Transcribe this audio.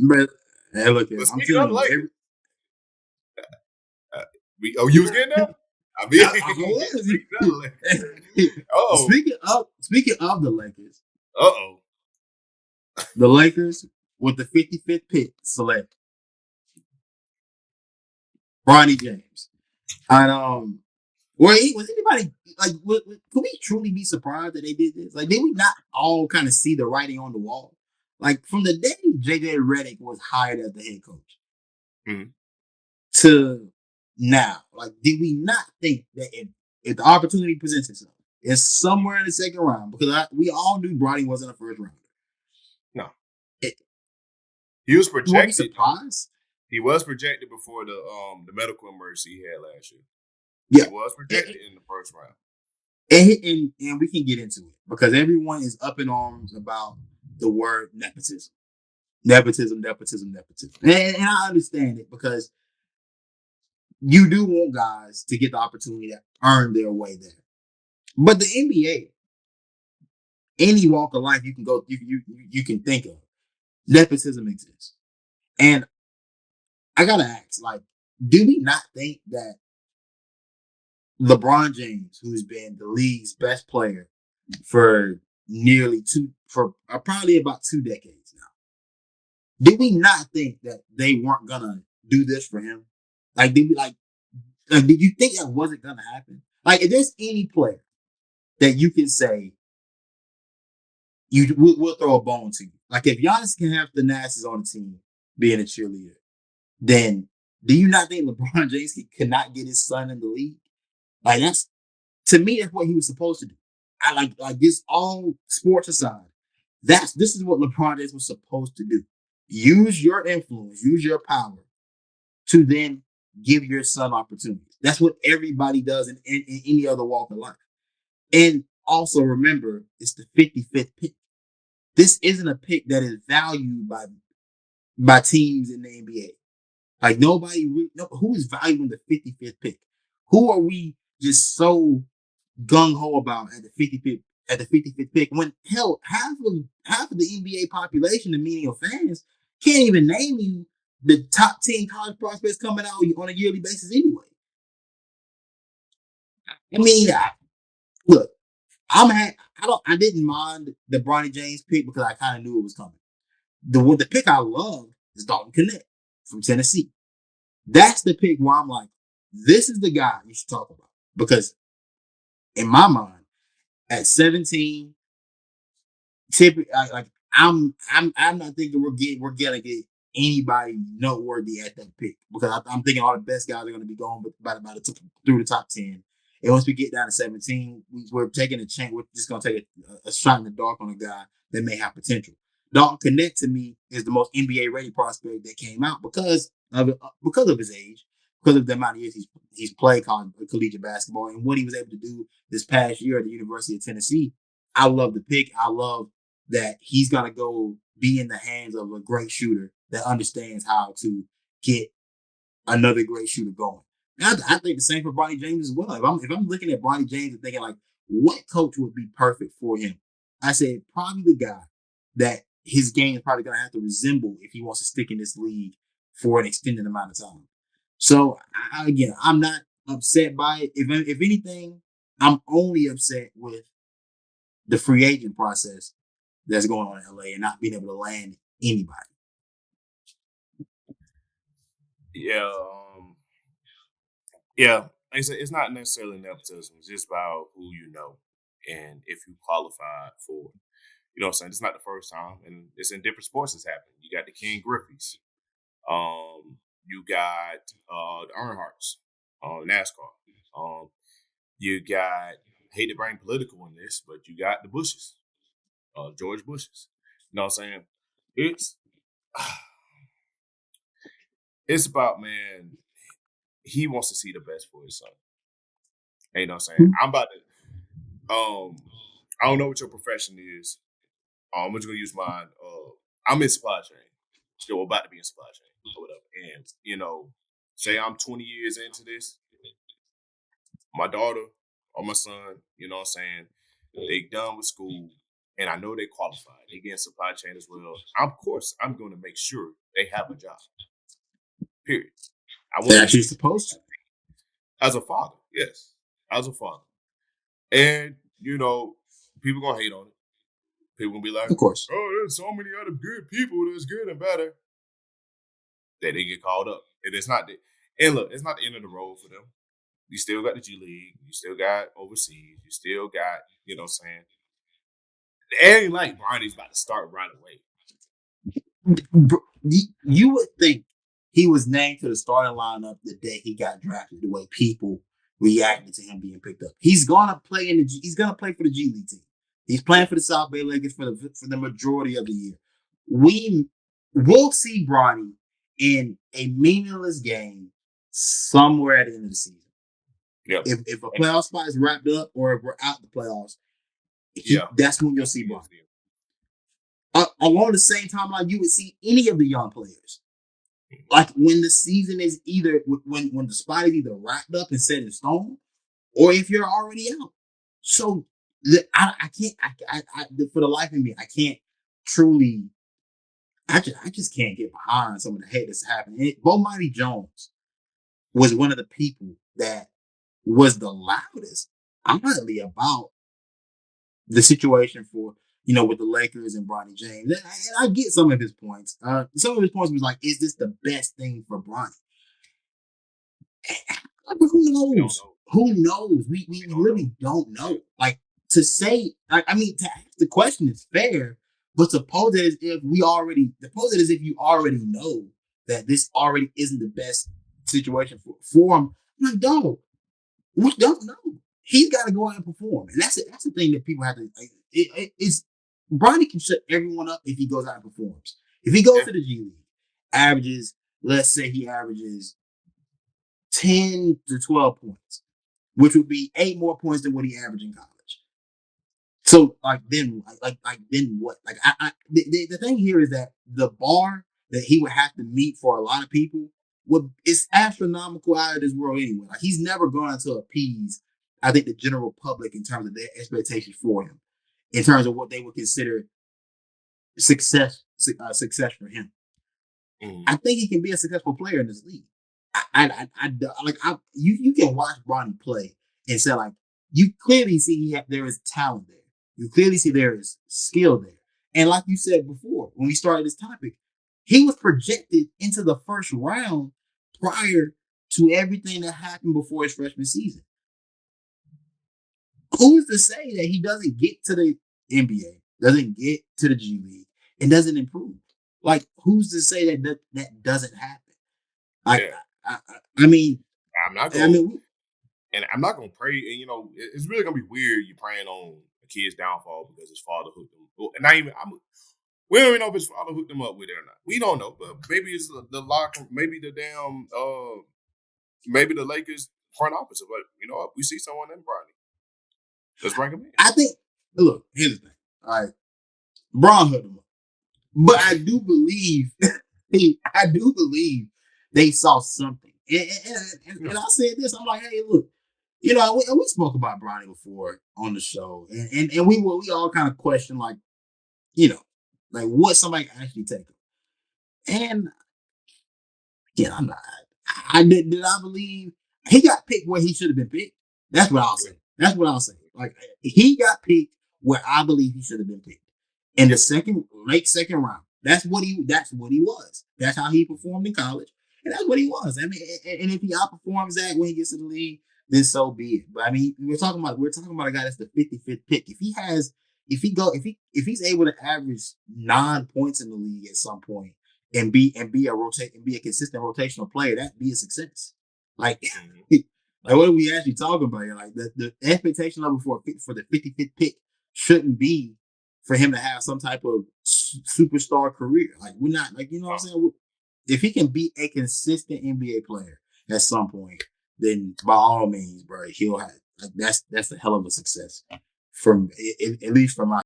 But hey, look, But I'm speaking of telling the you, Lakers, you was getting there? I mean, I was. speaking of the Lakers. Oh, Speaking of the Lakers, uh-oh. the Lakers with the 55th pick select Bronny James. And was anybody like? Could we truly be surprised that they did this? Like, did we not all kind of see the writing on the wall? Like from the day JJ Redick was hired as the head coach Hmm. to now, like, did we not think that if the opportunity presents itself, it's somewhere in the second round? Because we all knew Bronny wasn't a first rounder. No. It, He was you won't be projected, though. surprised. He was projected before the medical emergency he had last year. Yeah, He was projected in the first round. and we can get into it because everyone is up in arms about the word nepotism. Nepotism. And I understand it because you do want guys to get the opportunity to earn their way there. But the NBA, any walk of life you can go, you can think of, nepotism exists. And I gotta ask, like, do we not think that LeBron James, who's been the league's best player for probably about 2 decades now, did we not think that they weren't gonna do this for him? Like, did you think that wasn't gonna happen? Like, if there's any player that you can say we'll throw a bone to you, like if Giannis can have the Nasses on the team being a cheerleader, then do you not think LeBron James cannot get his son in the league? Like that's to me, that's what he was supposed to do. I like this all sports aside. This is what LeBron James was supposed to do. Use your influence, use your power to then give your son opportunities. That's what everybody does in any other walk of life. And also remember, it's the 55th pick. This isn't a pick that is valued by teams in the NBA. Like who is valuing the 55th pick? Who are we just so gung ho about at the 55th pick? When hell half of the NBA population, the meaning of fans, can't even name you the top 10 college prospects coming out on a yearly basis anyway. I mean, look, I didn't mind the Bronny James pick because I kind of knew it was coming. The pick I love is Dalton Connect from Tennessee. That's the pick where I'm like, this is the guy you should talk about. Because in my mind, at 17, typically, like I'm not thinking we're gonna get anybody noteworthy at that pick because I'm thinking all the best guys are going to be going through the top 10. And once we get down to 17, we're taking a chance. We're just going to take a shot in the dark on a guy that may have potential. Dalton Connect to me is the most NBA ready prospect that came out because of his age, because of the amount of years he's played collegiate basketball and what he was able to do this past year at the University of Tennessee. I love the pick. I love that he's going to go be in the hands of a great shooter that understands how to get another great shooter going. And I think the same for Bronny James as well. If I'm looking at Bronny James and thinking like, what coach would be perfect for him? I said probably the guy that his game is probably going to have to resemble if he wants to stick in this league for an extended amount of time. So again, I'm not upset by it. If anything, I'm only upset with the free agent process that's going on in LA and not being able to land anybody. Yeah, yeah. It's not necessarily nepotism. It's just about who you know and if you qualified for it. You know what I'm saying? It's not the first time, and it's in different sports it's happening. You got the King Griffey's. You got the Earnhardts, NASCAR. You got, I hate to bring political in this, but you got the Bushes, George Bushes. You know what I'm saying? It's it's about, man, he wants to see the best for his son. You know what I'm saying? I'm about to I don't know what your profession is. I'm just gonna use mine. I'm in supply chain. Still about to be in supply chain or whatever. And, say I'm 20 years into this, my daughter or my son, you know what I'm saying, they done with school. and I know they qualified. They get supply chain as well. Of course, I'm going to make sure they have a job. Period. I want They're them to actually be supposed to. as a father. Yes, as a father. And people gonna hate on it. People gonna be like, Of course. "Oh, there's so many other good people that's good and better." They didn't get called up, and it's not. And look, it's not the end of the road for them. You still got the G League. You still got overseas. You still got, what I'm saying. It ain't like Bronny's about to start right away. You would think he was named to the starting lineup the day he got drafted. The way people reacted to him being picked up, he's gonna play He's gonna play for the G League team. He's playing for the South Bay Lakers for the majority of the year. We will see Bronny in a meaningless game somewhere at the end of the season. Yep. If a playoff spot is wrapped up or if we're out the playoffs, Yeah. that's when you'll see Bronny. Along the same timeline, you would see any of the young players. Like when the season is either when the spot is either wrapped up and set in stone, or if you're already out. So I can't. For the life of me, I can't truly. I just can't get behind some of the hate that's happening. Bronny Jones was one of the people that was the loudest, honestly, about the situation for with the Lakers and Bronny James. And I get some of his points. Some of his points was like, "Is this the best thing for Bronny?" But who knows? Who knows? We really don't know. Like to say, I mean, to ask the question is fair, but suppose it as if you already know that this already isn't the best situation for him. I'm like, dog, we don't know. He's got to go out and perform, and that's the thing that people have to. It's Bronny can shut everyone up if he goes out and performs. If he goes to the G League, averages, let's say he averages 10 to 12 points, which would be 8 more points than what he averaged in college. So then what? The thing here is that the bar that he would have to meet for a lot of people is astronomical out of this world anyway. Like he's never going to appease, I think, the general public in terms of their expectations for him, in terms of what they would consider success for him. Mm-hmm. I think he can be a successful player in this league. You can watch Bronny play and say like you clearly see there is talent there. You clearly see there is skill there. And like you said before, when we started this topic, he was projected into the first round prior to everything that happened before his freshman season. Who's to say that he doesn't get to the NBA, doesn't get to the G League, and doesn't improve? Like, who's to say that doesn't happen? I mean, I'm not going. And I'm not gonna pray. And it's really gonna be weird. You praying on a kid's downfall because his father hooked him. And not even. We don't even know if his father hooked him up with it or not. We don't know, but maybe it's the locker. Maybe the damn. Maybe the Lakers front office. But we see someone in Bronny. Let's bring him in. I think. Look, here's the thing. All right, Bron hooked him up, but I do believe. I do believe they saw something. And I said this. I'm like, hey, look. We spoke about Bronny before on the show, and we all kind of questioned like what somebody actually take him. And I'm not. Did I believe he got picked where he should have been picked? That's what I'll say. Like he got picked where I believe he should have been picked in the late second round. That's what he was. That's how he performed in college, and that's what he was. I mean, and if he outperforms that when he gets to the league, then so be it. But I mean, we're talking about a guy that's the 55th pick. If he's able to average 9 points in the league at some point and be a consistent rotational player, that'd be a success. Like, like what are we actually talking about here? Like the expectation level for the 55th pick shouldn't be for him to have some type of superstar career. Like we're not what I'm saying. If he can be a consistent NBA player at some point, then by all means, bro, he'll have that's a hell of a success from at least from my